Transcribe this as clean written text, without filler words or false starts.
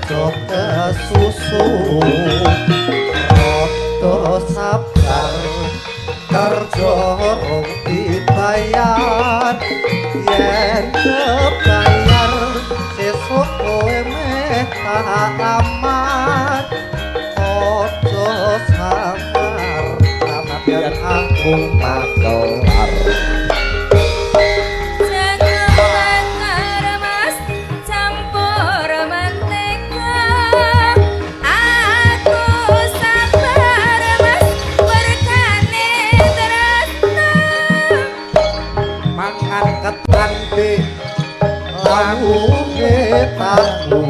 coba susu rodo sabar kerja rong dibayar yen kebayar sesuk kowe meh tak amat ojo samar ramadian agung makelar ketang de lagu ke tahu